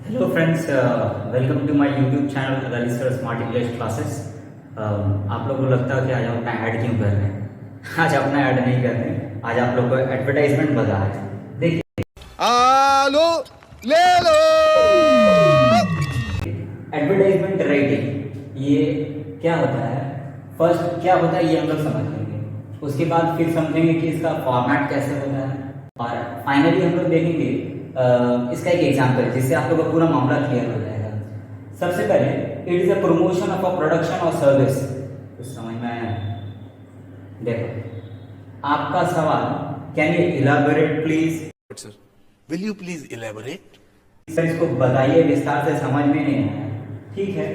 Hello friends, welcome to my YouTube channel register smart English classes. आप लोगों को लगता है कि आज हम अपना ऐड क्यों कर रहे हैं? आज अपना ऐड नहीं कर रहे हैं, आज आप लोग को एडवर्टाइजमेंट बता रहे हैं। देखिए, आलो ले लो। एडवर्टाइजमेंट राइटिंग ये क्या होता है? फर्स्ट क्या होता है ये हम लोग समझ लेंगे, उसके बाद फिर समझेंगे कि इसका फॉर्मेट कैसे होता है, और फाइनली हम लोग देखेंगे इसका एक एग्जाम्पल जिससे आप लोग का पूरा मामला क्लियर हो जाएगा। सबसे पहले, it is a promotion of a production और सर्विस। कुछ समझ में आया? देखो, आपका सवाल, can you elaborate please? Sir, will you please elaborate? Sir इसको बताइए विस्तार से, समझ में नहीं आया। ठीक है,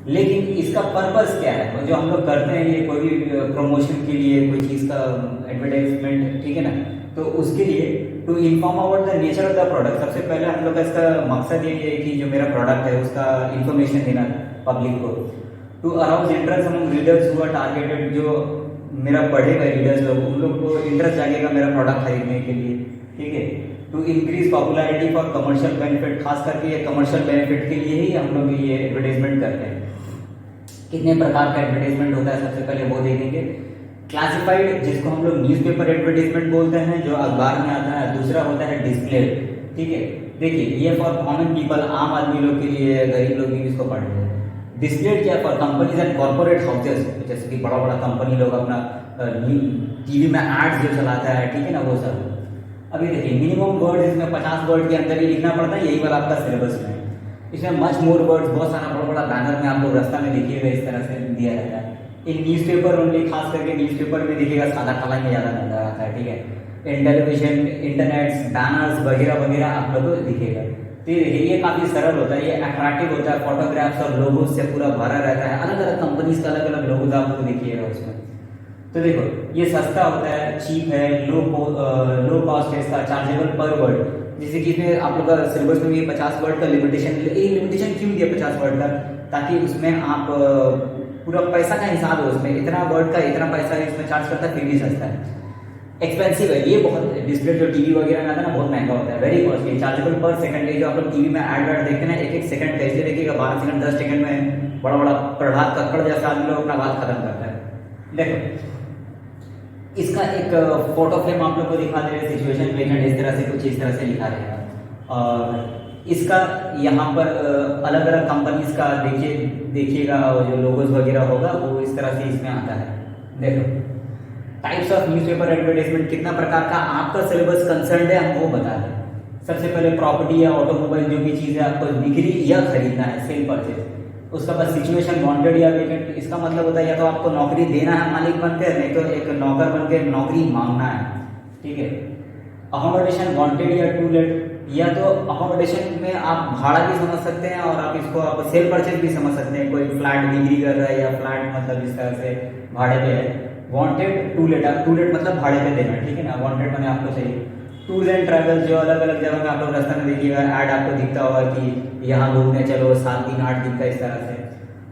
लेकिन इसका पर्पस क्या है? जो हम लोग करते हैं ये कोई भी प्रमोशन के लिए, कोई चीज़ का एडवर्टाइजमेंट, ठीक है ना, तो उसके लिए to inform about the nature of the product. सबसे पहले हम लोग का इसका मकसद ये है कि जो मेरा प्रोडक्ट है उसका इन्फॉर्मेशन देना पब्लिक को। To arouse interest among readers who are targeted, जो मेरा पढ़ेगा रीडर्स लोग, उन लोग को इंटरेस्ट जागेगा मेरा प्रोडक्ट खरीदने के लिए। ठीक है, to increase popularity for commercial benefit, खास करके ये कमर्शियल बेनिफिट के लिए ही हम लोग ये एडवर्टाइजमेंट करते हैं। कितने प्रकार का एडवर्टाइजमेंट होता है सबसे पहले वो देखेंगे। क्लासिफाइड, जिसको हम लोग न्यूज़पेपर एडवर्टाइजमेंट बोलते हैं, जो अखबार में आता है। दूसरा होता है डिस्प्लेड। ठीक है, देखिए ये फॉर कॉमन पीपल, आम आदमी लोग के लिए, गरीब लोग भी इसको पढ़ते हैं। डिस्प्लेड क्या? For companies and corporate houses, जैसे कि बड़ा बड़ा कंपनी लोग अपना टीवी में एड्स जो चलाता है, ठीक है ना, वो सब। अभी देखिए, मिनिमम वर्ड इसमें 50 वर्ड के अंदर ही लिखना पड़ता है, यही वाला आपका सिलेबस में है। इसमें मच मोर वर्ड्स, बहुत सारा बड़ा बड़ा बैनर में आप लोग रास्ता में देखिएगा, इस तरह से दिया रहता है। इन न्यूज़पेपर ओनली, खास करके न्यूज़पेपर में देखिएगा सादा काला में ज़्यादा नजर आता है। ठीक है, इन टेलीविजन, इंटरनेट्स, बैनर्स वगैरह वगैरह आप लोग को दिखेगा। तो ये देखिए, ये काफ़ी सरल होता है, ये अट्रैक्टिव होता है, फोटोग्राफ्स और लोगोस से पूरा भरा रहता है। अलग अलग कंपनीज का अलग अलग लोगोस आपको दिखिएगा उसमें। तो देखो, ये सस्ता होता है, चीप है, लो कॉस्ट है इसका, चार्जेबल पर वर्ड। जैसे कि इसमें आप लोग का सिलेबस में ये 50 वर्ड का लिमिटेशन, ये लिमिटेशन क्यों दिया 50 वर्ड का? ताकि उसमें आप पूरा पैसा का हिसाब हो, उसमें इतना वर्ड का इतना पैसा इसमें चार्ज करता है, फिर भी सस्ता है। एक्सपेंसिव है ये बहुत, डिस्प्ले जो टीवी वगैरह में आता है ना, बहुत महंगा होता है, वेरी कॉस्टली। चार्जेबल पर सेकंड, जो आप लोग टीवी में ऐड वैड देखते हैं ना, एक एक सेकंड कैसे देखिएगा, 12 सेकंड 10 सेकंड में बड़ा बड़ा प्रभात कक्कड़ जैसा आदमी लोग अपना बात खत्म करता है। देखो, इसका एक फोटो फ्रेम आप लोग को दिखा दे रहे, सिचुएशन वेकेंट, इस तरह से कुछ इस तरह से लिखा रहेगा। और इसका यहाँ पर अलग अलग कंपनीज का देखिएगा, जो लोगोस वगैरह होगा वो इस तरह से इसमें आता है। देखो, टाइप्स ऑफ न्यूज़पेपर एडवर्टाइजमेंट, कितना प्रकार का आपका सिलेबस कंसर्न है हम वो बता दें। सबसे पहले प्रॉपर्टी या ऑटोमोबाइल, जो भी चीज़ है आपको बिक्री या खरीदना है, सेल परचेज। उसका बाद सिचुएशन वांटेड या वेकेंट, इसका मतलब होता है या तो आपको नौकरी देना है मालिक बनकर, नहीं तो एक नौकर बनकर नौकरी मांगना है। ठीक है, अकोमोडेशन वांटेड या टू लेट, या तो अकोमोडेशन में आप भाड़ा भी समझ सकते हैं और आप इसको आप सेल परचेज भी समझ सकते हैं। कोई फ्लैट बिक्री कर रहा है या फ्लैट मतलब इस तरह से भाड़े पे है। Wanted to let, to let मतलब भाड़े पे देना, ठीक है ना, वांटेड मैंने आपको चाहिए। टूर्स एंड ट्रैवल, जो अलग अलग जगह में आप लोग रास्ता में देखिएगा ऐड आपको दिखता होगा कि यहाँ घूमने चलो, 7 दिन 8 दिन का, इस तरह से।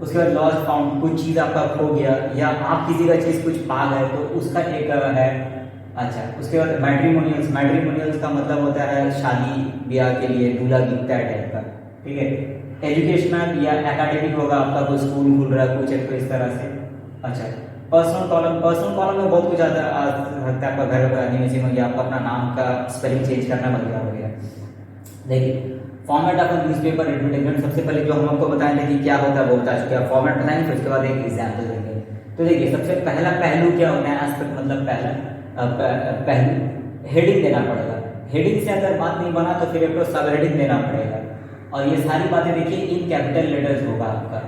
उसके बाद लॉस्ट फाउंड, कुछ चीज़ आपका खो गया या आप किसी का चीज़ कुछ पा गए, तो उसका एक है। अच्छा, उसके बाद मैट्रिमोनियल्स, मैट्रिमोनियल्स का मतलब होता है शादी ब्याह के लिए दूल्हा गिफ्ट टाइप का। ठीक है, एजुकेशनल या एकेडमिक होगा, आपका कोई स्कूल खुल रहा है कुछ है, तो इस तरह से। अच्छा, पर्सनल कॉलम, पर्सनल कॉलम में बहुत कुछ आता है, सकता है आपका घर का एनिमेशन हो गया, आपका अपना नाम का स्पेलिंग चेंज करना वगैरह वगैरह। देखिए, फॉर्मेट ऑफ न्यूज़पेपर एडवर्टाइजमेंट, सबसे पहले जो हम आपको बताएं थे कि क्या होता है वो बता चुके हैं, फॉर्मेट बताएंगे, फिर उसके बाद एक एग्जाम्पल देंगे। तो देखिए, सबसे पहला पहलू क्या होता है? एस्पेक्ट मतलब पहलू, हेडिंग देना पड़ेगा। हेडिंग से अगर बात नहीं बना तो फिर एक सब हेडिंग देना पड़ेगा, और ये सारी बातें देखिए इन कैपिटल लेटर्स होगा आपका।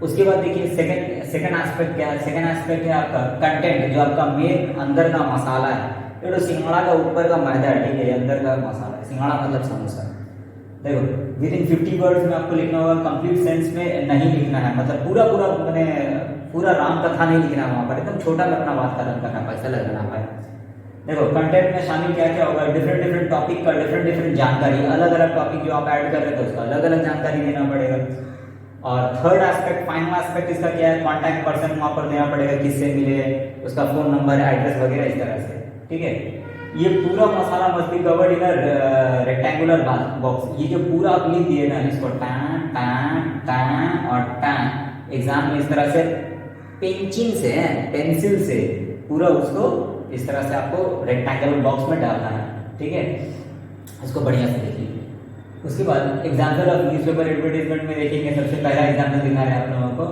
उसके बाद देखिए सेकंड एस्पेक्ट क्या है? सेकंड एस्पेक्ट है आपका कंटेंट, जो आपका मेन अंदर का मसाला है। ये तो सिंघाड़ा का ऊपर का मैदा है, ठीक है, अंदर का मसाला है, सिंघाड़ा मतलब समोसा। देखो, विद इन 50 वर्ड्स में आपको लिखना होगा, कंप्लीट सेंस में नहीं लिखना है, मतलब पूरा पूरा मैंने पूरा राम कथा नहीं लिखना है वहाँ पर, एकदम छोटा में अपना बात खत्म करना, पैसा लगाना पाए। देखो, कंटेंट में शामिल क्या क्या होगा? डिफरेंट डिफरेंट टॉपिक का डिफरेंट डिफरेंट जानकारी, अलग अलग टॉपिक जो आप ऐड कर रहे थे उसका अलग अलग जानकारी देना पड़ेगा। और थर्ड एस्पेक्ट, फाइनल एस्पेक्ट इसका क्या है? कॉन्टैक्ट पर्सन वहाँ पर देना पड़ेगा, किससे मिले, उसका फोन नंबर, एड्रेस वगैरह, इस तरह से। ठीक है, ये पूरा मसाला must be covered in rectangular box. ये जो पूरा आप लिख दिए ना, इसको टां टां टां और टां, एग्जाम में इस तरह से पेंसिल से, पेंसिल से पूरा उसको इस तरह से आपको रेक्टेंगुलर बॉक्स में डालना है, ठीक है। इसको बढ़िया से देखिए। उसके बाद एग्जाम्पल ऑफ न्यूज़पेपर एडवर्टाइजमेंट में देखेंगे। सबसे पहला एग्जाम्पल दिखा रहे हैं आप लोगों को,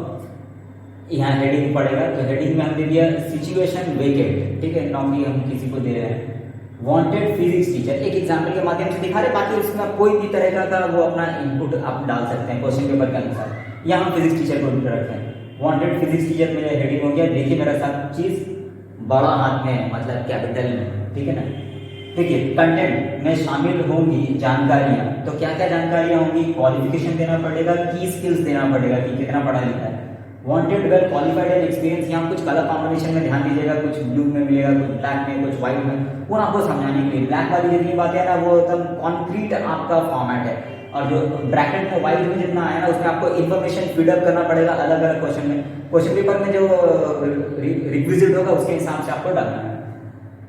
यहाँ हेडिंग पड़ेगा, तो हेडिंग में हम दे दिया सिचुएशन वेकेंट, ठीक है, नौकरी हम किसी को दे रहे हैं। वांटेड फिजिक्स टीचर, एक एग्जाम्पल के माध्यम से दिखा रहे, बाकी उसमें कोई भी तरह का वो अपना इनपुट आप डाल सकते हैं क्वेश्चन पेपर के अनुसार। यहाँ हम फिजिक्स टीचर को रखते हैं। वांटेड फिजिक्स टीचर मेरा हेडिंग हो गया। देखिए मेरा सब चीज बड़ा हाथ में है, मतलब कैपिटल में, ठीक है ना। देखिए कंटेंट में शामिल होंगी जानकारियां, तो क्या क्या जानकारियां होंगी, क्वालिफिकेशन देना पड़ेगा, की स्किल्स देना पड़ेगा कि कितना पढ़ा लिखा है। Wanted well qualified and experience, यहाँ कुछ कलर कॉम्बिनेशन में ध्यान दीजिएगा, कुछ ब्लू में मिलेगा, कुछ ब्लैक में, कुछ व्हाइट में, वो आपको समझाने के लिए। ब्लैक वाली जितनी बातें है ना, वो एकदम कॉन्क्रीट आपका फॉर्मेट है, और जो ब्रैकेट में व्हाइट में जितना आया ना, उसमें आपको इन्फॉर्मेशन फीडअप करना पड़ेगा अलग अलग क्वेश्चन में। क्वेश्चन पेपर में जो रिक्विजिट होगा उसके हिसाब से आपको डालना है।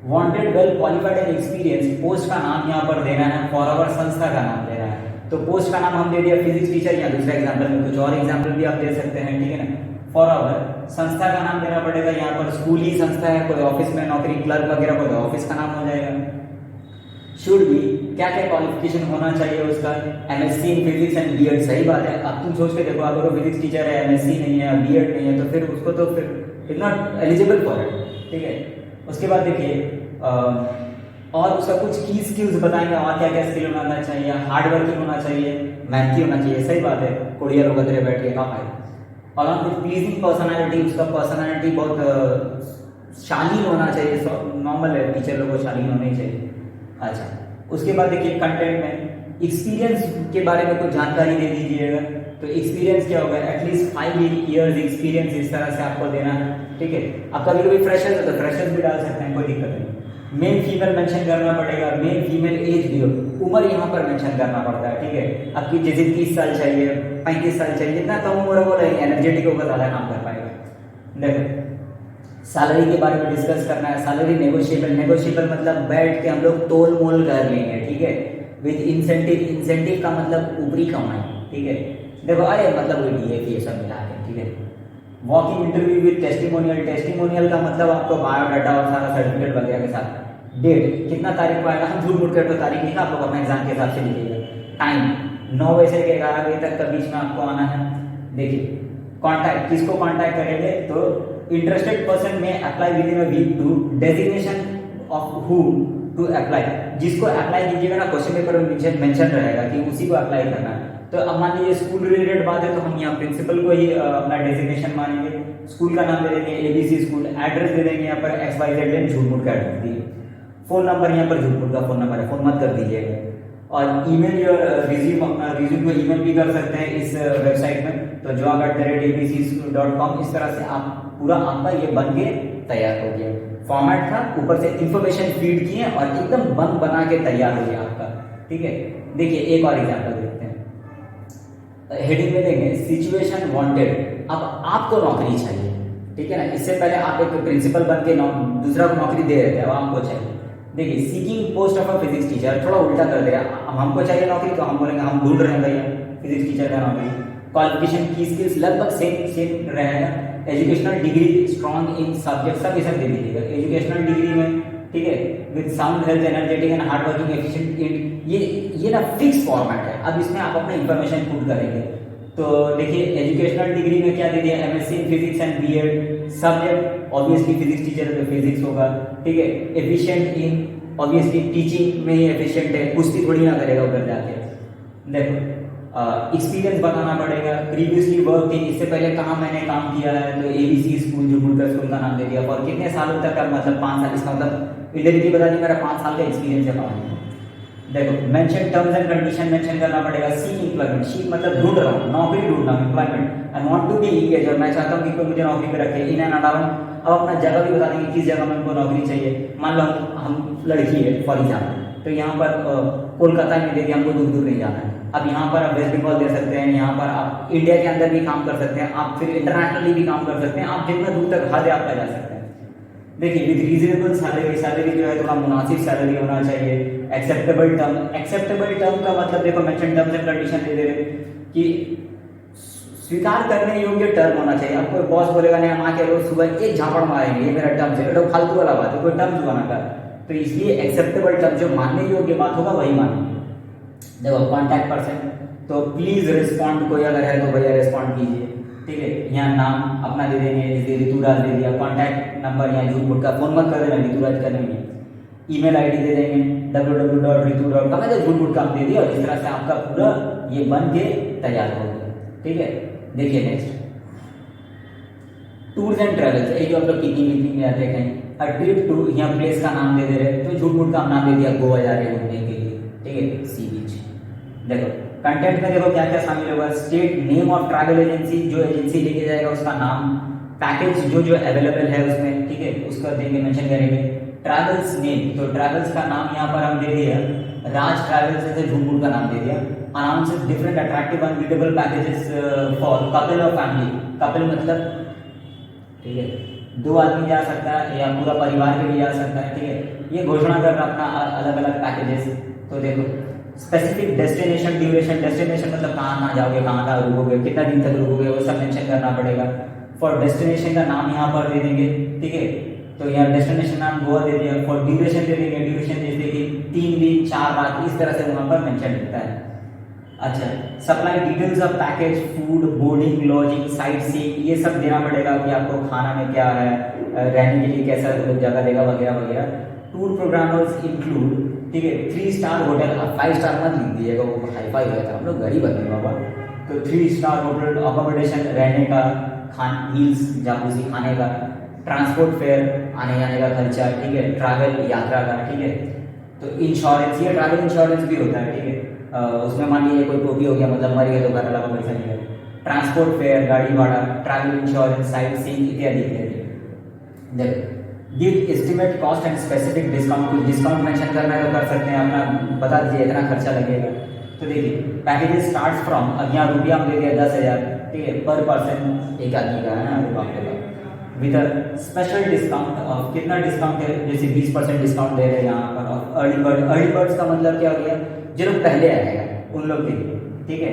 Wanted well qualified and experience, post का नाम यहाँ पर देना है, फॉर आवर संस्था का नाम देना है। तो पोस्ट का नाम हम दे दिया फिजिक्स टीचर, या दूसरा एग्जाम्पल में कुछ और एग्जाम्पल भी आप दे सकते हैं, ठीक है ना। फॉर आवर संस्था का नाम देना पड़ेगा, यहाँ पर स्कूल ही संस्था है, कोई ऑफिस में नौकरी क्लर्क वगैरह को तो ऑफिस का नाम हो जाएगा। शुड बी, क्या क्या क्वालिफिकेशन होना चाहिए उसका, MSc in physics and BEd. सही बात है, अब तुम सोच के देखो, अगर वो फिजिक्स टीचर है, एमएससी नहीं है, बीएड नहीं है, तो फिर उसको तो फिर is not eligible for it, ठीक है। उसके बाद देखिए और उसका कुछ की स्किल्स बताएंगे, और क्या क्या स्किल होना चाहिए, हार्ड वर्किंग होना चाहिए, मेहनती होना चाहिए। सही बात है, कुड़िया लोग गधरे बैठ के काम आए। अलॉन्ग विद प्लीजिंग पर्सनालिटी, उसका पर्सनालिटी बहुत शालीन होना चाहिए, नॉर्मल है, टीचर लोगों को शालीन होना ही चाहिए। अच्छा, उसके बाद देखिए कंटेंट में एक्सपीरियंस के बारे में कुछ जानकारी दे दीजिएगा। तो एक्सपीरियंस क्या होगा, एटलीस्ट 5 ईयर्स एक्सपीरियंस इस तरह से आपको देना है, ठीक है। आप कभी कभी फ्रेशर्स है तो फ्रेशर्स भी डाल सकते हैं, कोई दिक्कत नहीं। मेल फीमेल मेंशन करना पड़ेगा, मेल फीमेल एज भी हो, उम्र यहाँ पर मेंशन करना पड़ता है, ठीक है। आपकी जैसे 30 साल चाहिए, 35 साल चाहिए, जितना कम उम्र वो रहेगी, एनर्जेटिक होगा, ज्यादा काम कर पाएगा। देखो सैलरी के बारे में डिस्कस करना है। सैलरी नेगोशिएबल, नेगोशिएबल मतलब बैठ के हम लोग तोल मोल कर लेंगे, ठीक है। विद इंसेंटिव, इंसेंटिव का मतलब ऊपरी कमाई, ठीक है। देखो अरे मतलब वही डीए ये सब मिला के, ठीक है। Walking interview with testimonial, testimonial का मतलब आपको बायोडाटा और सारा सर्टिफिकेट वगैरह के साथ। डेट कितना तारीख को आएगा, हम झूठ मूठ कर तो तारीख लिखा, आप लोग अपने एग्जाम के हिसाब से लिखिएगा। टाइम 9 बजे से 11 बजे तक का बीच में आपको आना है। देखिए कॉन्टैक्ट, किसको कॉन्टैक्ट करेंगे, तो इंटरेस्टेड पर्सन में apply within a week to designation of who to apply. जिसको अप्लाई कीजिएगा ना, क्वेश्चन पेपर में मेंशन रहेगा कि उसी को अप्लाई करना है। तो अब मान लीजिए स्कूल रिलेटेड बात है, तो हम यहाँ प्रिंसिपल को ही अपना डेजिग्नेशन मानेंगे, स्कूल का नाम दे देंगे एबीसी स्कूल, एड्रेस दे देंगे यहाँ पर XYZ लेन, झूठ मूठ का एड्रेस दिए। फोन नंबर यहाँ पर झूठ मूठ का फोन नंबर है, फोन मत कर दीजिएगा। और ईमेल या रिज्यूम, अपना रिज्यूम को ईमेल भी कर सकते हैं इस वेबसाइट में, तो job@abc.com। इस तरह से आप पूरा आपका ये बन के तैयार हो गया। फॉर्मेट था, ऊपर से इंफॉर्मेशन फीड किए और एकदम बंद बना के तैयार हो गया आपका, ठीक है। देखिए एक और एग्जाम्पल देखते हैं। हेडिंग में देंगे सिचुएशन वांटेड, अब आपको नौकरी चाहिए, ठीक है ना। इससे पहले आप एक प्रिंसिपल बन के दूसरा को नौकरी दे रहे थे, अब आपको चाहिए। देखिए seeking post of a physics teacher, थोड़ा उल्टा कर दिया, अब हमको चाहिए नौकरी तो हम बोलेंगे हम ढूंढ रहे हैं भैया फिजिक्स टीचर का नौकरी। क्वालिफिकेशन की स्किल्स लगभग सेम रहेगा। Educational degree strong in subject, सब ये सब दे दीजिएगा। एजुकेशनल डिग्री में, ठीक है, with sound health, energetic and hard working efficient, ये ना फिक्स फॉर्मेट है। अब इसमें आप अपना इंफॉर्मेशन पुट करेंगे। तो देखिए एजुकेशनल डिग्री में क्या दे दिया, MSc in physics and BEd, subject obviously physics teacher है तो फिजिक्स होगा, ठीक है। एफिशिएंट इन, ऑब्वियसली टीचिंग में ही एफिशिएंट है, कुश्ती थोड़ी ना करेगा उधर जाके। देखो एक्सपीरियंस बताना पड़ेगा, प्रीवियसली वर्क इन, इससे पहले कहाँ मैंने काम किया है, तो एबीसी स्कूल, जुगुलकर स्कूल का नाम दे दिया। और कितने सालों तक का, मतलब 5 साल, इसका मतलब इधर ही बता दी मेरा 5 साल का एक्सपीरियंस है काम में। देखो mention terms and condition mention करना पड़ेगा। सीक एम्प्लॉयमेंट, सीक मतलब ढूंढ रहा हूँ, नौकरी ढूंढ रहा हूँ, employment. I want to be engage, और मैं चाहता हूँ कि कोई मुझे नौकरी पे रखे। इन एंड आउट, अब अपना जगह भी बता देंगे किस जगह में उनको नौकरी चाहिए। मान लो हम लड़की है फॉर एग्जाम्पल, तो यहाँ पर कोलकाता में दे दिया, हमको दूर दूर नहीं जाना है। अब यहाँ पर आप वेस्ट बंगाल दे सकते हैं, यहाँ पर आप इंडिया के अंदर भी काम कर सकते हैं, आप फिर इंटरनेशनली भी काम कर सकते हैं, आप जितना दूर तक हद है आपका जा सकते हैं। देखिए विद रीजनेबल सैलरी, सैलरी जो है थोड़ा मुनासिब सैलरी होना चाहिए। एक्सेप्टेबल टर्म, एक्सेप्टेबल टर्म का मतलब देखो मेंशन टर्म्स एंड कंडीशन दे दे रहे कि स्वीकार करने योग्य टर्म होना चाहिए। अब कोई बॉस बोलेगा नहीं हम आके रोज सुबह एक झापड़ मारेंगे, ये मेरा टर्म है, तो फालतू वाला बात है, कोई टर्म्स बनाकर। तो इसलिए एक्सेप्टेबल टर्म जो मानने योग्य बात होगा वही मानेंगे। देखो कॉन्टैक्ट पर्सन, तो प्लीज रिस्पॉन्ड, कोई अगर है तो भैया रिस्पॉन्ड कीजिए, ठीक है। यहाँ नाम अपना दे देंगे, जैसे ऋतुराज दे दिया। कॉन्टैक्ट नंबर यहाँ झूठ मूठ का फोन मत कर देना, ऋतुराज का नहीं है। ईमेल आईडी दे देंगे www.ritu.com, मैं तो झूठ मूठ का दे दिया और इस तरह से आपका पूरा ये बन के तैयार हो गया, ठीक है। देखिए नेक्स्ट, टूर्स एंड ट्रेवल्स, ये जो आप लोग पिकनिक विकनिक में जाते हैं कहीं, अ ट्रिप टू, यहाँ प्लेस का नाम दे दे रहे, तो झूठ मूठ का नाम दे दिया, गोवा जा रहे हैं घूमने के लिए, ठीक है, सी बीच। देखो कंटेंट में देखो क्या क्या शामिल होगा, state name of travel agency, जो एजेंसी लेके जाएगा उसका नाम, पैकेज जो जो अवेलेबल है उसमें, ठीक है, उसका देंगे, मेंशन करेंगे। ट्रैवल्स नेम, तो ट्रैवल्स का नाम यहाँ पर हम दे दिया राज ट्रैवल्स, जैसे झूठ मूठ का नाम दे दिया। Announces different attractive unbeatable packages for couple और फैमिली, कपल मतलब ठीक है दो आदमी जा सकता है या पूरा परिवार के लिए जा सकता है, ठीक है। ये घोषणा कर रहा अपना अलग अलग पैकेजेस। तो देखो स्पेसिफिक डेस्टिनेशन ड्यूरेशन, डेस्टिनेशन मतलब कहाँ जाओगे, कहाँ रुकोगे, कितना दिन तक रुकोगे, वो सब मेंशन करना पड़ेगा। फॉर डेस्टिनेशन का नाम यहाँ पर दे देंगे, ठीक है, तो यहाँ डेस्टिनेशन नाम गोवा दे दिया। फॉर ड्यूरेशन दे देंगे, ड्यूरेशन जैसे कि 3 दिन 4 रात, इस तरह से वहाँ पर मेंशन होता है। अच्छा, supply details of package, food, boarding, lodging, sight seeing, ये सब देना पड़ेगा कि आपको खाना में क्या है, रहने के लिए कैसा जगह देगा वगैरह वगैरह। टूर प्रोग्रामर्स इंक्लूड, ठीक है, 3 स्टार होटल, अब 5 स्टार मत लिख दीजिएगा, वो हाई फाई हो जाता है, हम लोग गरीब आदमी बाबा। तो 3 स्टार होटल, अकोमोडेशन रहने का, मील्स जाकूजी खाने का, ट्रांसपोर्ट फेयर आने जाने का खर्चा, ठीक है, ट्रैवल यात्रा का, ठीक है। तो इंश्योरेंस, ये ट्रैवल इंश्योरेंस भी होता है, ठीक है, उसमें मान लीजिए कोई टोपी हो गया, मतलब मर गया तो घर वाला पैसा नहीं है। ट्रांसपोर्ट फेयर, गाड़ी भाड़ा, ट्रैवल इंश्योरेंस, साइट सीइंग इत्यादि इत्यादि। देखो give estimate cost and specific discount, कुछ डिस्काउंट मेंशन करना है तो कर सकते हैं, अपना बता दीजिए इतना खर्चा लगेगा। तो देखिए पैकेजेस स्टार्ट्स फ्रॉम, अब यहाँ रुपया हम दे दिया 10,000, ठीक है, पर पर्सन, एक आदमी का है ना, अरे बाप रे बाप, विद स्पेशल डिस्काउंट ऑफ, कितना डिस्काउंट है, जैसे 20% डिस्काउंट दे रहे हैं यहाँ पर। अर्ली बर्ड, अर्ली बर्ड्स का मतलब क्या हो गया, जो लोग पहले आएगा उन लोग के लिए, ठीक है।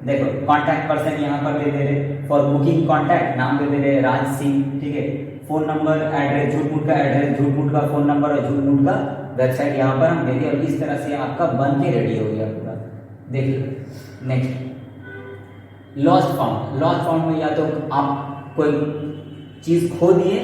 देखो कॉन्टैक्ट पर्सन यहाँ पर दे दे रहे, फॉर बुकिंग कॉन्टैक्ट नाम दे दे रहे राज सिंह, ठीक है। फोन नंबर, एड्रेस, झूठ मूठ का एड्रेस, झूठ मूठ का फोन नंबर और झूठ मूठ का वेबसाइट यहाँ पर हम दे दिए, और इस तरह से आपका बन के रेडी हो गया पूरा। देखिए next, lost found, lost found में या तो आप कोई चीज खो दिए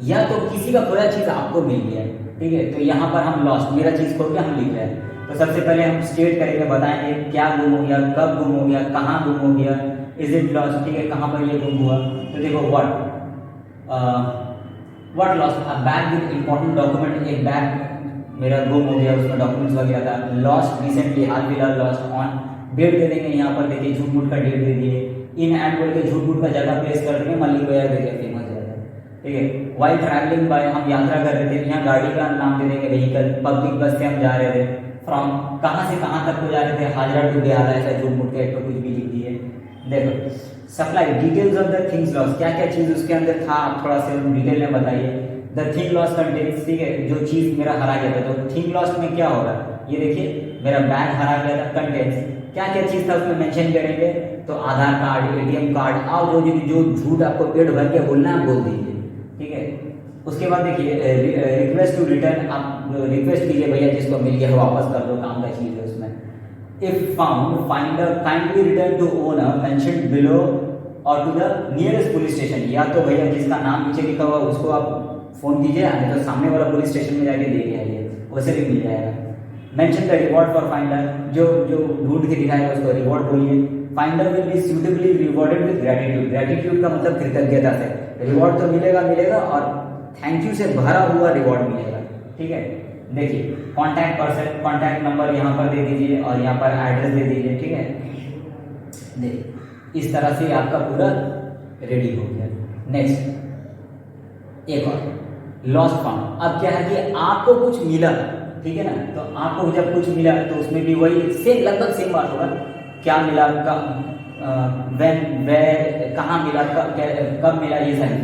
या तो किसी का खोया चीज आपको मिल गया, ठीक है। तो यहाँ पर हम लॉस्ट, मेरा चीज खो गया, हम लिख रहे हैं। तो सबसे पहले हम स्टेट करेंगे, बताएंगे क्या गुम हो गया, कब गुम हो गया, कहाँ गुम हो गया, इज इट लॉस्ट, ठीक है, कहाँ पर ये गुम हुआ। तो देखो what lost, a bag with important document, एक बैग मेरा गुम हो गया, उसमें डॉक्यूमेंट्स वगैरह था। लॉस्ट रिसेंटली, हाल फिलहाल लॉस्ट ऑन, डेट दे देंगे यहाँ पर, देखिए झूठ मूठ का डेट दे दिए। इन एंड बोल के झूठ मूठ का जगह प्लेस कर देंगे, मल्लिक वगैरह देखिए फेमस ज़्यादा, ठीक है। वाइल ट्रैवलिंग बाय, हम यात्रा कर रहे थे, यहाँ गाड़ी का नाम दे देंगे, व्हीकल, पब्लिक बस से हम जा रहे थे। फ्रॉम, कहाँ से कहाँ तक को जा रहे थे, हाजरा टू बिहार, ऐसा झूठ मूठ के तो कुछ भी लिख दिए। देखो supply details of the things lost, क्या क्या चीज उसके अंदर था आप थोड़ा सा डिटेल में बताइए। द थिंग लॉस्ट कंटेंट्स, ठीक है, जो चीज मेरा हरा गया था, तो थिंग लॉस्ट में क्या होगा, ये देखिए मेरा बैग हरा गया था, कंटेंट्स क्या क्या चीज था उसमें मेंशन करेंगे। तो आधार कार्ड, एटीएम कार्ड, और जो झूठ आपको पेट भर के बोलना है बोल दीजिए, ठीक है। उसके बाद देखिए रिक्वेस्ट टू रिटर्न, आप रिक्वेस्ट कीजिए भैया जिसको मिल गया वापस कर दो, काम का चीज है उसमें। If found, finder kindly return to owner mentioned below और to the nearest police station, या तो भैया जिसका नाम नीचे लिखा हुआ उसको आप फोन कीजिए, नहीं तो सामने वाला पुलिस स्टेशन में जाके दे के आइए, वैसे भी मिल जाएगा। Mention the reward for finder, जो ढूंढ के दिखाएगा उसको रिवॉर्ड बोलिए। Finder will be suitably rewarded with gratitude, gratitude का मतलब कृतज्ञता से, रिवॉर्ड तो मिलेगा और थैंक यू से भरा हुआ रिवॉर्ड मिलेगा, ठीक है। देखिए कॉन्टैक्ट पर्सन, कॉन्टैक्ट नंबर यहाँ पर दे दीजिए और यहाँ पर एड्रेस दे दीजिए, ठीक है। देखिए इस तरह से आपका पूरा रेडी हो गया। नेक्स्ट एक और, लॉस्ट फाउंड। अब क्या है कि आपको कुछ मिला, ठीक है ना, तो आपको जब कुछ मिला तो उसमें भी वही सेम, लगभग सेम बात होगा, क्या मिला, कब, व्हेन, वेयर, कहाँ मिला, कब मिला, ये सारी।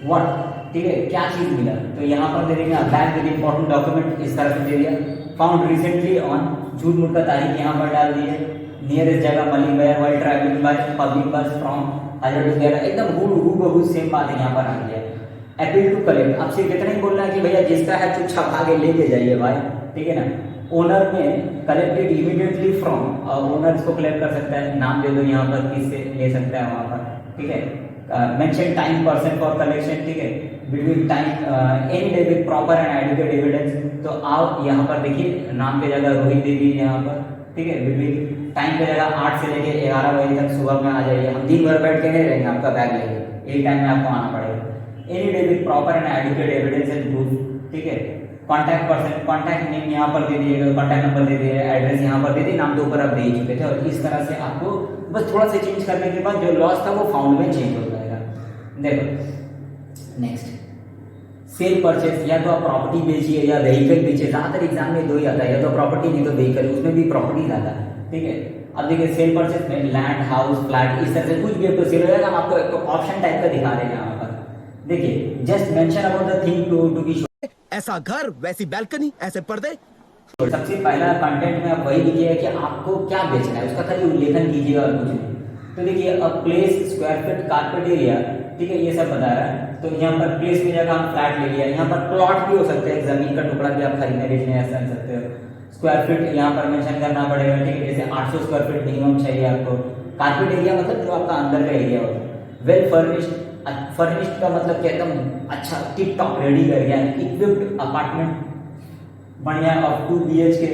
व्हाट, ठीक है, क्या चीज मिला, तो यहाँ पर दे देंगे बैग विद इंपॉर्टेंट डॉक्यूमेंट, इस तरह से दे दिया। फाउंड रिसेंटली ऑन, झूठ मूठ का तारीख यहाँ पर डाल दिए। नियरेस्ट जगह मली where while travelling by public bus from Hazrat वगैरह, एकदम हूबहू सेम बात है यहाँ पर आ गया। अपील टू कलेक्ट, अब सिर्फ इतना ही बोलना है कि भैया जिसका है चुपचाप आगे लेके जाइए भाई, ठीक है ना। ओनर में कलेक्टेड इमीडिएटली फ्रॉम, ओनर इसको कलेक्ट कर सकता है, नाम दे दो यहाँ पर किससे ले सकता है वहाँ पर, ठीक है। Mention time person for collection, ठीक है, between time any day with proper and adequate evidence. तो आप यहाँ पर देखिए नाम के जगह रोहित देवी यहाँ पर, ठीक है। बिटवीन टाइम के जगह 8 से लेके 11 बजे तक सुबह में आ जाइए, हम दिन भर बैठ के नहीं रहेंगे, आपका बैग लेंगे, एक टाइम में आपको आना पड़ेगा। Any day with proper and adequate evidence and proof, ठीक है। कॉन्टैक्ट पर्सन, कॉन्टैक्ट नेम यहाँ पर दे दिएगा, कॉन्टैक्ट नंबर दे दिए, एड्रेस यहाँ पर दे दिए, नाम तो ऊपर आप दे ही चुके थे। और इस तरह से आपको बस थोड़ा सा चेंज करने के बाद जो लॉस था वो फाउंड में चेंज हो जाएगा। देखो नेक्स्ट, सेल परचेज, या तो आप प्रॉपर्टी बेचिए या व्हीकल बेचिए, ज्यादातर एग्जाम में दो ही आता है, या तो प्रॉपर्टी नहीं तो व्हीकल, उसमें भी प्रॉपर्टी आता है, ठीक है। अब देखिए सेल परचेज में लैंड, हाउस, फ्लैट, इस तरह से कुछ भी आपको सेल हो जाएगा। हम आपको एक ऑप्शन टाइप का दिखा रहे हैं यहाँ पर, देखिए just mention about the thing to be shown, ऐसा घर, वैसी बैल्कनी, ऐसे पर्दे। सबसे पहला कंटेंट में आप वही लिखिएगा कि आपको क्या बेचना है, उसका खाली उल्लेखन कीजिएगा और कुछ नहीं। तो देखिए अब place, square feet, carpet area, ठीक है, ये सब बता रहा है। तो यहाँ पर प्लेस की जगह हम फ्लैट ले लिया, यहाँ पर प्लॉट भी हो सकता है, जमीन का टुकड़ा भी आप खरीदने बेचने ऐसा कर सकते हो। स्क्वायर फीट यहाँ पर मेंशन करना पड़ेगा, ठीक है, जैसे 800 स्क्वायर फीट मिनिमम चाहिए आपको। कारपेट एरिया मतलब जो आपका अंदर का एरिया होता है। वेल फर्निश्ड, फर्निश्ड का मतलब कि एकदम अच्छा टिप टॉप रेडी कर गया, इक्विप्ड अपार्टमेंट बढ़िया ऑफ 2 BHK,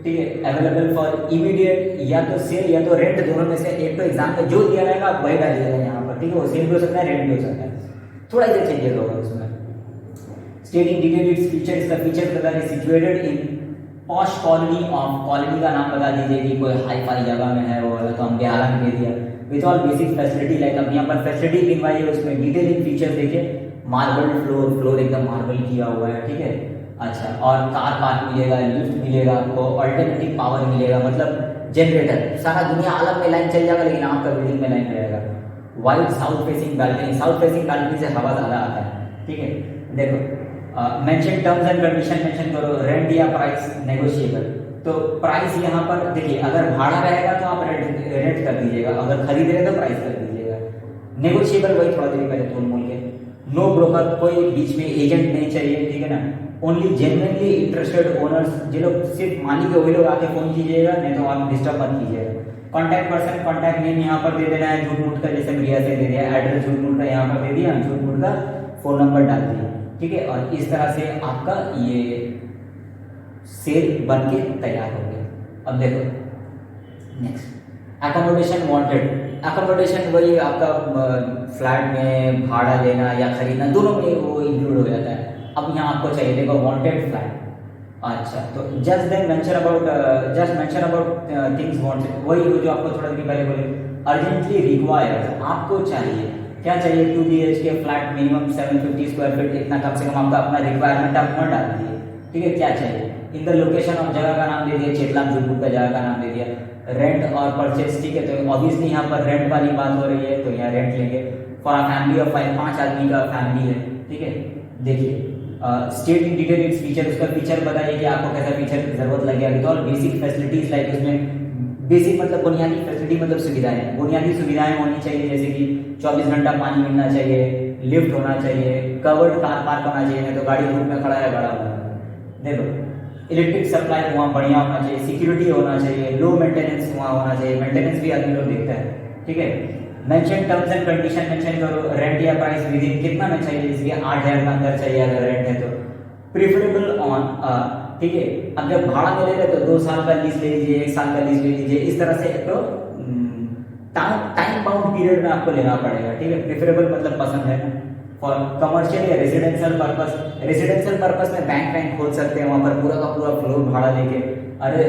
ठीक है, अवेलेबल फॉर इमीडिएट, या तो सेल या तो रेंट, दोनों में से एक। तो एग्जाम में जो दिया रहेगा आप वही डालिएगा यहाँ पर, ठीक है, वो सेल भी हो सकता है, रेंट भी हो सकता है, थोड़ा इधर चेंजेस होगा उसमें। स्टेटिंग डिटेल इट्स फीचर, इसका फीचर बता रहे, situated in posh colony of, colony का नाम बता दीजिए कि कोई हाई फाई जगह में है वो वाला, तो हम बेहाला में दे दिया। With all basic facility, like अब यहाँ पर फैसिलिटी गिनवाई है, उसमें डिटेलिंग फीचर देखिए, मार्बल फ्लोर, फ्लोर एकदम मार्बल किया हुआ है, ठीक है। अच्छा, और कार पार्क मिलेगा, लिफ्ट मिलेगा आपको, अल्टरनेटिव पावर मिलेगा, मतलब जनरेटर, सारा दुनिया आलम में लाइन चल जाएगा लेकिन आपका बिल्डिंग में लाइन रहेगा। Wide south facing balcony, south facing balcony से हवा ज़्यादा आता है, ठीक है। देखो mention terms and condition mention करो, रेंट या प्राइस नेगोशिएबल। तो प्राइस यहाँ पर देखिए, अगर भाड़ा रहेगा तो आप रेंट कर दीजिएगा, अगर खरीद रहे तो प्राइस कर दीजिएगा। नेगोशिएबल वही थोड़ा देर पहले तोल मोल के। नो ब्रोकर, कोई बीच में एजेंट नहीं चाहिए, ठीक है ना। ओनली जेन्युइनली इंटरेस्टेड ओनर्स, जो लोग सिर्फ मालिक है वही लोग आके फोन कीजिएगा, नहीं तो आप डिस्टर्ब मत कीजिएगा। कॉन्टैक्ट पर्सन, कॉन्टैक्ट नेम यहाँ पर दे देना है, झूठ मूठ का जैसे प्रिया से दे दिया, एड्रेस झूठ मूठ का यहाँ पर दे दिया, झूठ मूठ का फोन नंबर डाल दिया, ठीक है। और इस तरह से आपका ये सेल बन के तैयार हो गया। अब देखो नेक्स्ट, अकोमोडेशन वांटेड। अकोमोडेशन वही आपका फ्लैट में भाड़ा लेना या खरीदना, दोनों में वो इंक्लूड हो जाता है। अब यहाँ आपको चाहिए, देखो वांटेड फ्लैट, अच्छा, तो just mention about things wanted, वही जो आपको थोड़ा देर पहले बोले। अर्जेंटली रिक्वायर्ड, आपको चाहिए, क्या चाहिए, 2 BHK flat minimum 750 square feet, इतना कम से कम आपका अपना रिक्वायरमेंट आप न डाल दिए, ठीक है। क्या चाहिए, इन द लोकेशन ऑफ, जगह का नाम दे दिया, चेतलाम झूठमूठ का जगह का नाम दे दिया। रेंट और परचेज, ठीक है, तो ऑब्वियसली यहाँ पर रेंट वाली बात हो रही है, तो यहाँ रेंट लेंगे। फॉर अ फैमिली ऑफ 5 आदमी का फैमिली है, ठीक है। देखिए state in detail its feature, उसका फीचर बताइए कि आपको कैसा फीचर की जरूरत लगे। With all basic facilities, like उसमें बेसिक मतलब बुनियादी फैसिलिटी मतलब सुविधाएं, बुनियादी सुविधाएं होनी चाहिए, जैसे कि 24 घंटा पानी मिलना चाहिए, लिफ्ट होना चाहिए, कवर्ड कार पार्क होना चाहिए, नहीं तो गाड़ी धूप में खड़ा है बड़ा होगा। देखो इलेक्ट्रिक सप्लाई वहाँ बढ़िया होना चाहिए, सिक्योरिटी होना चाहिए, लो मेंटेनेंस वहाँ होना चाहिए, मेंटेनेंस भी आदमी लोग देखता है, ठीक है। Mention terms and condition mention करो, रेंट या प्राइस विद इन कितना में चाहिए, इसलिए 8000 के अंदर चाहिए अगर रेंट है तो। प्रीफरेबल ऑन, ठीक है। अब जब भाड़ा में ले रहे तो 2 साल का लीज ले लीजिए, 1 साल का लीज ले लीजिए, इस तरह से एक तो टाइम बाउंड पीरियड में आपको लेना पड़ेगा, ठीक है। प्रीफरेबल मतलब पसंद है। फॉर कमर्शियल या रेजिडेंशियल पर्पस, रेजिडेंशियल पर्पस में बैंक खोल सकते हैं, वहाँ पर पूरा का पूरा फ्लोर भाड़ा लेके। अरे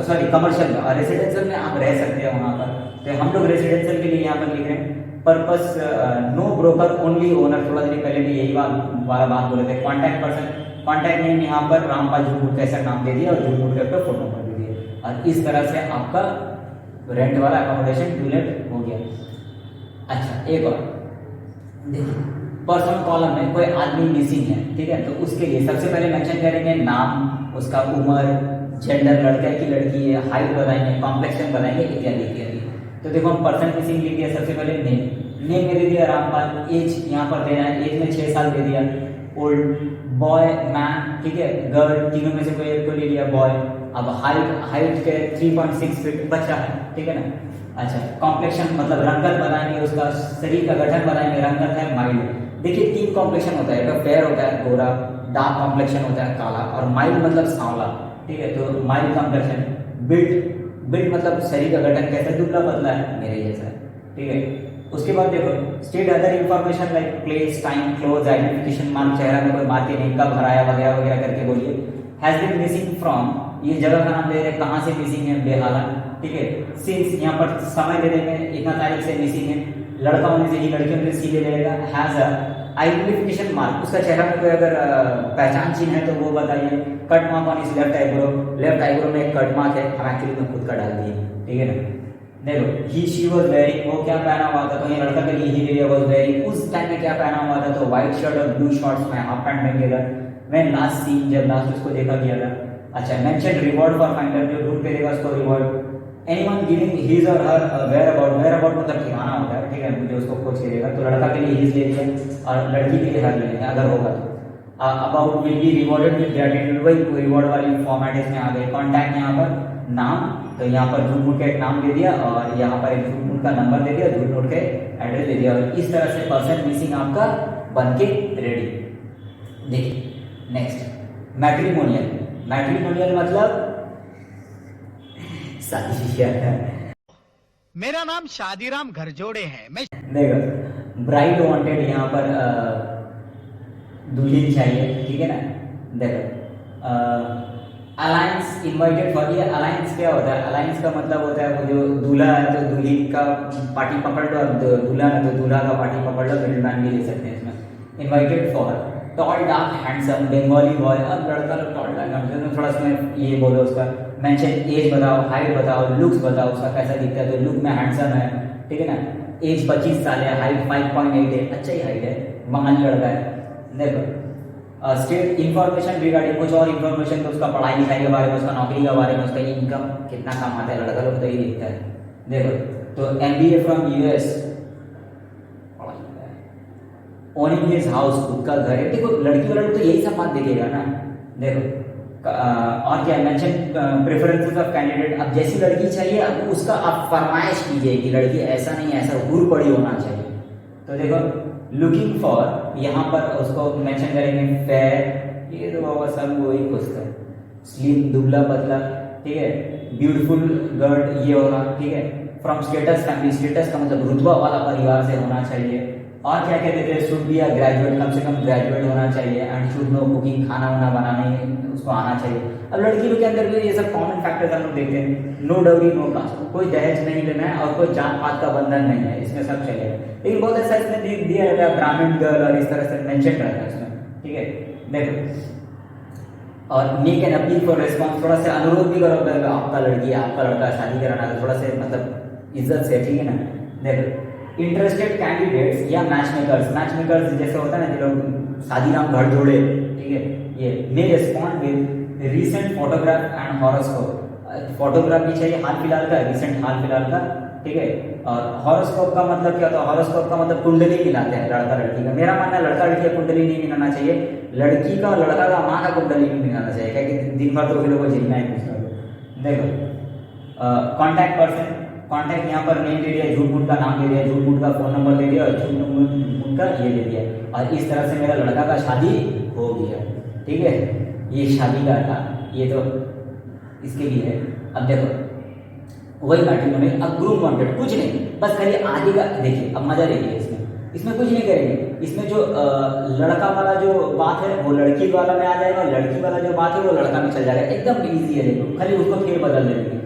सॉरी कमर्शियल, रेजिडेंशियल में आप रह सकते हैं वहाँ पर, तो हम लोग रेजिडेंशियल के लिए यहाँ पर लिख रहे हैं। Purpose no broker only owner, थोड़ा देर पहले भी यही बात बोले थे। कॉन्टैक्ट पर्सन, कॉन्टैक्ट नेम यहाँ पर रामपाल झूठमूठ कैसा नाम दे दिया और झूठमूठ का फोन नंबर दे दिया, और इस तरह से आपका रेंट वाला अकोमोडेशन टूलेट हो गया। अच्छा, एक और देखिए पर्सन कॉलम में कोई आदमी मिसिंग है, ठीक है, तो उसके लिए सबसे पहले मेंशन करेंगे नाम, उसका उम्र, जेंडर, लड़का की लड़की है, हाइट बताएंगे, कॉम्प्लेक्शन बताएंगे, इत्यादि इत्यादि। तो देखो हम पर्सन मिसिंग लिख दिया, सबसे पहले नेम में दे दिया रामपाल, एज यहाँ पर देना है, एज में 6 साल दे दिया, ओल्ड, बॉय, मैन, ठीक है, गर्ल, तीनों में से कोई एक को ले लिया बॉय। अब हाइट के 3.6 फीट बच्चा है, ठीक है ना। अच्छा, कॉम्प्लेक्शन मतलब रंगत बताएंगे, उसका शरीर का गठन बताएंगे, रंगत है माइल्ड। देखिए 3 कॉम्प्लेक्शन होता है, फेयर होता है गोरा, डार्क कॉम्प्लेक्शन होता है काला, और माइल्ड मतलब सांवला, ठीक है। तो माइल्ड कॉम्प्लेक्शन। बिल्ड मतलब शरीर का गठन कैसा, दुबला पतला है, मेरे जैसा, ठीक है। उसके बाद देखो state other information like place, time, close, identification mark, चेहरा में कोई मार्क नहीं, कब हराया वगैरह वगैरह करके बोलिए। हैज बीन मिसिंग फ्रॉम, ये जगह का नाम दे रहे हैं, कहाँ से मिसिंग है, बेहाला, ठीक है। सिंस यहाँ पर समय दे देंगे, इतना तारीख से मिसिंग है, लड़का होने से ही, लड़की होने से सी ले लेगा। हैज अ आइडेंटिफिकेशन मार्क, उसका चेहरा में कोई अगर पहचान चिन्ह है तो वो बताइए। कट मार्क ऑन इस लेफ्ट आईब्रो, लेफ्ट आईब्रो में एक कट मार्क है, हम एक्चुअली में खुद का डाल दिए, ठीक है ना। देखो ही शी वॉज वेयरिंग, वो क्या पहना हुआ था, तो ये लड़का के लिए ही ले लिया, वॉज वेयरिंग, उस टाइम में क्या पहना हुआ था, तो व्हाइट शर्ट और ब्लू शॉर्ट्स में, हाफ पैंट में गया। मैं लास्ट सीन जब लास्ट उसको देखा गया था। अच्छा, मेंशन रिवॉर्ड फॉर फाइंडर, जो ढूंढ के देगा उसको रिवॉर्ड। एनीवन गिविंग हिज और हर वेयर अबाउट मतलब ठिकाना होता है, ठीक है, मुझे उसको खोज के देगा। तो लड़का के लिए हिज ले लिया और लड़की के लिए हर ले लिया अगर होगा तो। About will be rewarded with gratitude, वही रिवॉर्ड वाली फॉर्मेट इसमें आ गई। कॉन्टैक्ट यहाँ पर नाम, तो यहाँ पर झूठ मूठ का एक नाम दे दिया और यहाँ पर एक झूठ मूठ का नंबर दे दिया, झूठ मूठ के एड्रेस दे दिया, और इस तरह से पर्सन मिसिंग आपका बन के रेडी। देखिए नेक्स्ट मैट्रिमोनियल। मैट्रिमोनियल मतलब शादी। मेरा नाम शादीराम घरजोड़े है। मैं देखो ब्राइड वांटेड, यहाँ पर दुल्हन चाहिए, ठीक है ना। देखो अलायंस इनवाइटेड फॉर, ये अलायंस क्या होता है, अलायंस का मतलब होता है वो जो दूल्हा है तो दुल्हन का पार्टी पकड़ लो, और दूल्हा है तो दूल्हा का पार्टी पकड़ लो, मिडिल मैन भी ले सकते हैं इसमें। Invited for tall dark handsome Bengali boy, अब लड़का लोग टॉल डार्क हैंडसम, थोड़ा इसमें ये बोलो उसका मेंशन, एज बताओ, हाइट बताओ, लुक्स बताओ उसका कैसा दिखता है, तो लुक में हैंडसम है, ठीक है ना। एज 25 साल है, हाइट 5.8 है, अच्छा ही हाइट है, बंगाली लड़का है। देखो स्टेट इंफॉर्मेशन रिगार्डिंग, कुछ और इंफॉर्मेशन तो उसका पढ़ाई लिखाई के बारे में, उसका नौकरी के बारे में, उसका इनकम कितना कमाता है, लड़का लोग तो ये दिखता है। देखो तो MBA from US, owning his house, खुद का घर है। देखो लड़की वाला तो यही सब बात देखेगा ना। देखो और क्या मेंशन प्रेफरेंसेस ऑफ कैंडिडेट, अब जैसी लड़की चाहिए अब उसका आप फरमाइश कीजिए कि लड़की ऐसा नहीं ऐसा हुर पड़ी होना चाहिए। तो देखो लुकिंग फॉर, यहाँ पर उसको मेंशन करेंगे फेयर, ये तो बाबा सब वही पूछता है, स्लिम दुबला पतला, ठीक है, ब्यूटीफुल गर्ल ये होगा, ठीक है। फ्रॉम स्टेटस फैमिली, स्टेटस का मतलब रुतबा वाला परिवार से होना चाहिए। और क्या क्या देते हैं, शुड बी अ ग्रेजुएट, कम से कम ग्रेजुएट होना चाहिए, एंड शुड नो कुकिंग, खाना वाना बनाने उसको आना चाहिए। अब लड़की लोग के अंदर भी ये सब कॉमन फैक्टर्स हम लोग देखते हैं। नो डाउरी नो कास्ट, कोई दहेज नहीं लेना है और कोई जात पात का बंधन नहीं है, इसमें सब चलेगा। लेकिन बहुत ऐसा इसमें दिया रहता है ब्राह्मण गर्ल और इस तरह से मेंशन रहता है इसमें, ठीक है। देखो और make an appeal for response, थोड़ा सा अनुरोध भी करो, आपका लड़की आपका लड़का शादी कराना है, थोड़ा से मतलब इज्जत से, ठीक है ना। देखो इंटरेस्टेड कैंडिडेट्स या मैच मेकर्स जैसे होता है ना, जो लोग शादीराम घर जोड़े, ठीक है, ये may respond with recent photograph and horoscope. Photograph भी चाहिए हाल फिलहाल का, रिसेंट हाल फिलहाल का, ठीक है। और हॉरोस्कोप का मतलब क्या होता है, हॉरोस्कोप का मतलब कुंडली मिलाते हैं लड़का लड़की का। मेरा मानना है लड़का लड़की का कुंडली नहीं मिलाना चाहिए, लड़की का और लड़का का माँ का कुंडली नहीं मिलाना चाहिए, क्योंकि दिन भर तो लोगों को झेलना ही पूछना। देखो कॉन्टैक्ट पर्सन, कॉन्टैक्ट यहाँ पर नेम दे दिया, झूठ मूठ का नाम दे दिया, झूठ मूठ का फोन नंबर दे दिया और झूठ मूठ का ये दे दिया, और इस तरह से मेरा लड़का का शादी हो गया, ठीक है। ये शादी का था, ये तो इसके लिए है। अब देखो वही मैट्रिमोनियल। अब ग्रूम वांटेड कुछ नहीं, बस खाली आगे का देखिए, अब मजा देखिए इसमें कुछ नहीं करेंगे। इसमें जो लड़का वाला जो बात है वो लड़की वाला में आ जाएगा, लड़की वाला जो बात है वो लड़का में चल जाएगा, एकदम इजी है। देखो खाली उसको फिर बदल देंगे।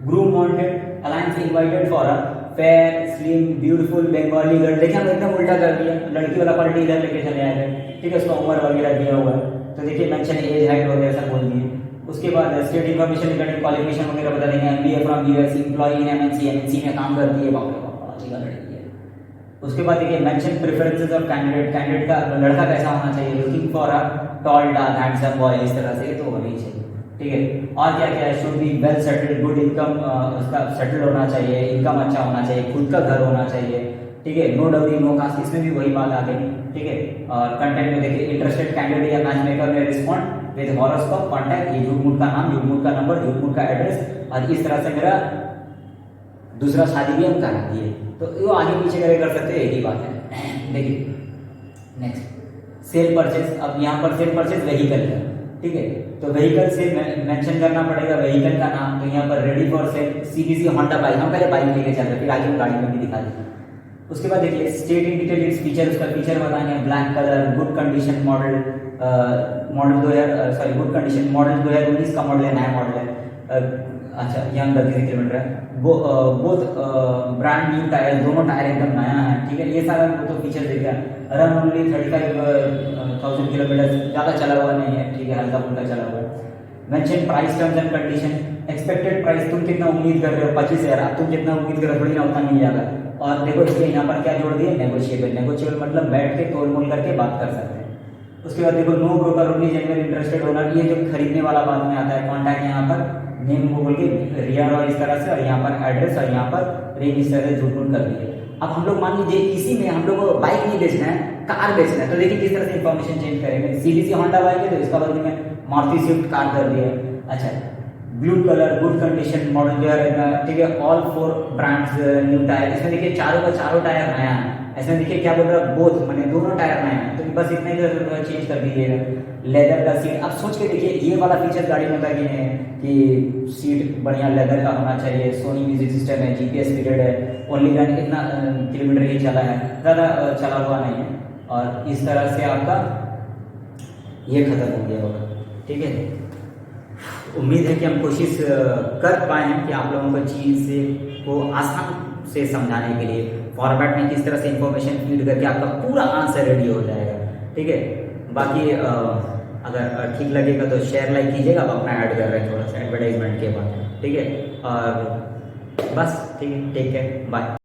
Groom wanted, alliance invited for a fair slim beautiful Bengali girl, देखिए हम एकदम उल्टा कर दिया, लड़की वाला पार्टी इधर लेके चले आए थे, ठीक है। उसका उम्र वगैरह दिया हुआ है, तो देखिए मेंशन एज हाइट वगैरह सब बोल दिए। उसके बाद स्टेट इन्फॉर्मेशन रिगार्डिंग क्वालिफिकेशन वगैरह बता देंगे। MBA from US, employ in MNC में काम करती है, बाप रे बाप लड़की है, उसके बाद देखिए mention preferences of candidate, candidate का लड़का कैसा होना चाहिए, looking for a tall dark handsome boy, इस तरह से तो होना ही चाहिए, ठीक है। और क्या क्या है, should be well settled, good income, उसका सेटल होना चाहिए, इनकम अच्छा होना चाहिए, खुद का घर होना चाहिए, ठीक है। नो डाउरी नो कास्ट, इसमें भी वही बात आ गई, ठीक है। और कंटेंट में देखिए इंटरेस्टेड कैंडिडेट या मैच मेकर में रिस्पॉन्ड विद हॉरोस्कोप, कॉन्टैक्ट, ये झूठ मूठ का नाम, झूठ मूठ का नंबर, झूठ मूठ का एड्रेस, और इस तरह से मेरा दूसरा शादी भी हम करा दिए, तो वो आगे पीछे कर सकते हैं, एक ही बात है। देखिए नेक्स्ट सेल परचेज, अब यहाँ पर सेल परचेज व्हीकल है, ठीक है, तो व्हीकल से मेंशन करना पड़ेगा व्हीकल का नाम, तो यहाँ पर ready for sale CBC Honda bike, हम पहले बाइक लेके चल रहे फिर आगे हम गाड़ी में भी दिखा देंगे। उसके बाद देखिए state in detail its feature, उसका फीचर बताएंगे, black colour, good condition model, model 2019 का मॉडल है, नया मॉडल है, अच्छा यहाँ 30 किलोमीटर है, बोथ ब्रांड न्यू टायर, दोनों टायर एकदम नया है, ठीक है। ये सारा तो फीचर देखिए, रन ओनली 35,000 किलोमीटर, ज़्यादा चला हुआ नहीं है, ठीक है, हल्का फुल्का चला हुआ है। Mention price terms and condition, expected price तुम कितना उम्मीद कर रहे हो, 25,000, अब तुम कितना उम्मीद कर रहे हो, थोड़ी ना उतना मिल जाएगा। और देखो इसके यहाँ पर क्या जोड़ दिए, नेगोशिएबल, नेगोशिएबल मतलब बैठ के तोल मोल करके बात कर सकते हैं। उसके बाद देखो no broker only genuine interested owner, ये जो खरीदने वाला बाद में आता है, कॉन्टैक्ट यहाँ पर नेम को बोल के रियर और इस तरह से, और यहाँ पर एड्रेस और यहाँ पर रेंज इस तरह से झूठ मूठ कर दिए। अब हम लोग मान लीजिए इसी में हम लोग को बाइक नहीं बेचना है, कार बेचना है, तो देखिए किस तरह से इन्फॉर्मेशन चेंज करेंगे। सीबीसी होंडा बाइक है तो इसका बदले में मारुति स्विफ्ट कार कर दिया। अच्छा, blue colour, good condition model जो है, ठीक है, ऑल 4 ब्रांड्स न्यू टायर, इसमें देखिए चारों का चारों टायर नया है, ऐसे देखिए क्या बोल रहा है, बोथ मैंने दोनों टायर नए हैं, तो बस इतने चेंज कर दीजिएगा। लेदर का सीट, अब सोच के देखिए ये वाला फीचर गाड़ी में होता है कि सीट बढ़िया लेदर का होना चाहिए, सोनी म्यूजिक सिस्टम है, जीपीएस फिटेड है, ओनली रन इतना किलोमीटर ही चला है, ज़्यादा चला हुआ नहीं है, और इस तरह से आपका ये खत्म हो गया होगा, ठीक है। उम्मीद है कि हम कोशिश कर पाए हैं कि आप लोगों को चीज़ को आसान से समझाने के लिए फॉर्मेट में किस तरह से इंफॉर्मेशन फीड करके आपका पूरा आंसर रेडी हो जाएगा, ठीक है। बाकी अगर ठीक लगेगा तो शेयर लाइक कीजिएगा, आप अपना ऐड कर रहे हैं थोड़ा सा एडवर्टाइजमेंट के बाद, ठीक है। और बस ठीक है, टेक केयर, बाय।